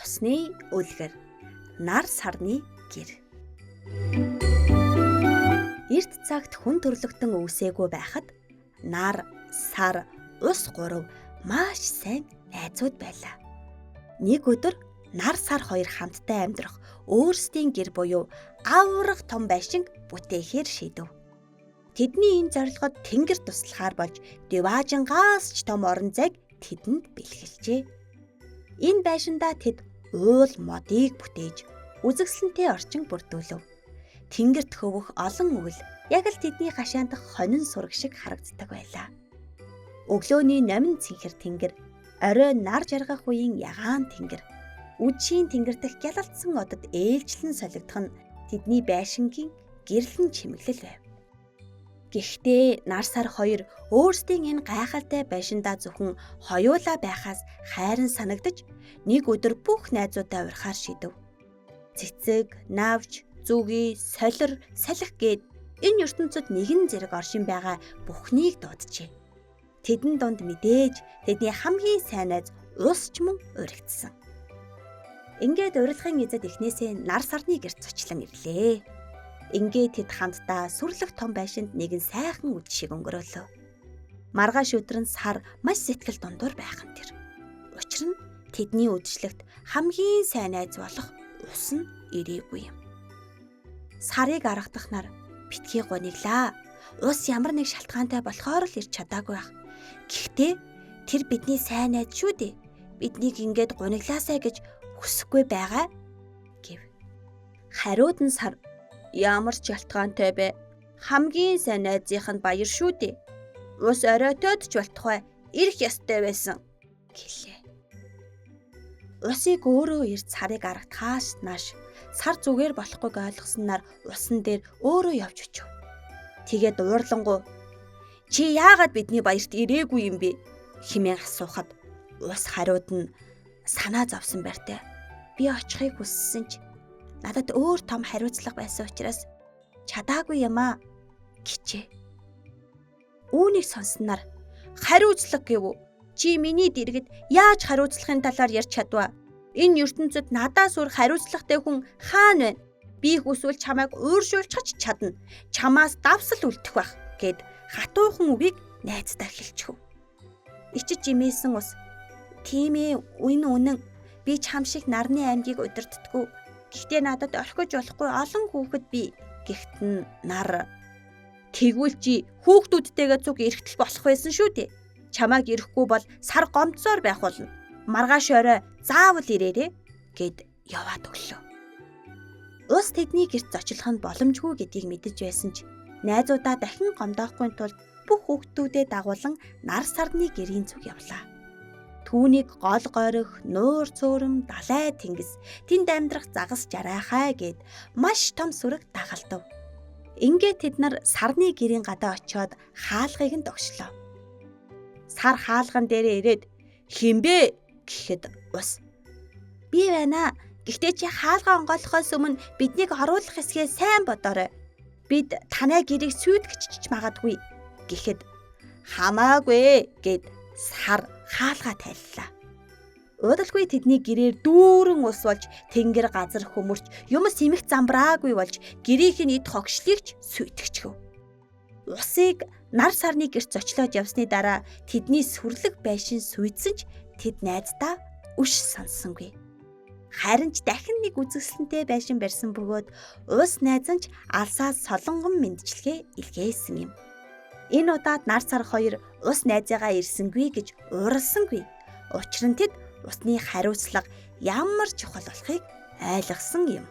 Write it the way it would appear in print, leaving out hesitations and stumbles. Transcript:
Усны үлгэр. Нар сарны гэр. Эрт цагт хүн төрлөختөн өвсөөгүй байхад нар, сар, ус гурав маш сайн найзууд байлаа. Нэг өдөр нар сар хоёр хамтдаа амьдрах өөрсдийн гэр буюу аврах том байшинг бүтээхээр шийдэв. Тэдний энэ зорилгод тэнгэр туслахаар болж Деважингаас ч том орон зайг тэдэнд бэлгэлжээ. Энэ байшиндаа тэд уул модыг бүтээж үзэсгэлэнтэй орчин бүрдүүлв. Тэнгэрт хөвөх олон үйл яг л тэдний хашаандах хонин сураг шиг харагддаг байлаа. Өглөөний номин цэнхэр тэнгэр, оройн нар жаргах үеийн ягаан тэнгэр, үдшийн тэнгэр дэх гялалцсан одод ээлжлэн солигдох нь тэдний байшингийн гэрлэн чимэглэл байв. Гэхдээ нар сар хоёр өөрсдийн энэ гайхалтай байшиндаа зөвхөн хоёулаа байхаас хайран санагдаж нэг өдөр бүх найзуудаа урьхаар шидэв. Цэцэг, навч, зүгий, солир, салхи гээд энэ ертөнцид нэгэн зэрэг оршин байгаа бүхнийг дууджээ. Тэдэн дунд мэдээж тэдний хамгийн сайн найз ус ч мөн уригдсан. Ингээд урилгын эзэд эхнээсээ нар сарны гэрт зочлон ирлээ. Ингээд тэд хамтдаа сүрлэх том байшинд нэгэн сайхан үд шиг өнгөрөөлөө. Маргааш өдөр нь сар маш сэтгэл дундуур байхан тэр. Учир нь тэдний үдшилтэд хамгийн сайн найз болох ус нь ирээгүй юм. Сарыг аргадах нар битгий гониглаа. Ус ямар нэг шалтгаантай болохоор л ирч чадаагүй байх. Гэхдээ тэр бидний сайн найз шүү дээ. Биднийг ингээд гониглаасай гэж хүсэхгүй байгаа гэв. Хариуд нь сар ямар ч шалтгаантай бэ? Хамгийн сайн найзынх нь баяр шүү дээ. Ус оройтойд ч болтугай ирэх ёстой байсан гэлээ. Усыг өөрөө ирж сарыг аргатахаас нааш сар зүгээр болохгүйг ойлгосноор усан дээр өөрөө явж очив. Тэгээд уурлангуу "Чи яагаад бидний баярт ирээгүй юм бэ?" хэмээн асуухад ус хариуд нь санаа зовсон байртай. "Би очихыг хүссэн ч надад өөр том хариуцлага байсан учраас чадаагүй юм аа" гэжээ. Үүнийг сонссноор "Хариуцлага гэв үү? Чи миний дэргэд яаж хариуцлагын талаар ярьж чадваа? Энэ ертөнцид надаас өөр хариуцлагатай хүн хаана байна? Би хүсвэл чамайг ууршуулчих чадна. Чамаас давсал үлдэх байх" гэд хатуухан үгийг найздаа хэлчихв. Ичиж имээсэн ус "Тийм ээ, энэ үнэн. Би чам шиг нарны аймгийг удирддаггүй. Гэхдээ надад орхиж болохгүй олон хүүхэд бий" гэхт нь нар "Тэгвэл чи хүүхдүүдтэйгээ цуг эрэхтэл болох байсан шүү дээ. Чамайг ирэхгүй бол сар гомдсоор байх болно. Маргааш орой заавал ирээрэй" гэд яваад өглөө. Ус тэдний гэрт зочлох нь боломжгүй гэдгийг мэдэж байсан ч найзуудаа дахин гомдоохгүй тулд бүх хүүхдүүдээ дагуулan нар сарны гэрийн зүг явлаа. Түүнийг гол горих, нуур цөөрөм, далай тэнгис, тэнд амьдрах загас жараахай гэд маш том сүрэг дагалдав. Ингээд тэд нар сарны гэрийн гадаа очиод хаалгыг нь догшлоо. Сар хаалган дээрээ ирээд "Хинбэ?" гэхэд ус "Би байна. Гэхдээ чи хаалгаа онгойлохоос өмнө биднийг оруулах хэсгээ сайн бодоорой. Бид танай гэрийг сүйтгэж магадгүй" гэхэд "Хамаагүй" гэд сар хаалгаа тайллаа. Удалгүй тэдний гэрээр дүүрэн ус болж тэнгэр газар хөмөрч юмс имэх замбраагүй болж гэрийнх нь эд хогшлигч сүйтгэжгэв. Усыг нар сарны гэрт зочлоод явсны дараа тэдний сүрлэг байшин сүйдсэн ч тэд найздаа үш сонссонгүй. Харин ч дахин нэг үзэсгэлэнтэй байшин барьсан бөгөөд ус найз нь ч алсаас солонгон мэндчилгээ илгээсэн юм. Энэ удаад нар сар хоёр ус найзаагаа ирсэнгүй гэж ууралсангүй. Учир нь тэд усны хариуцлага ямар чухал болохыг ойлгосон юм.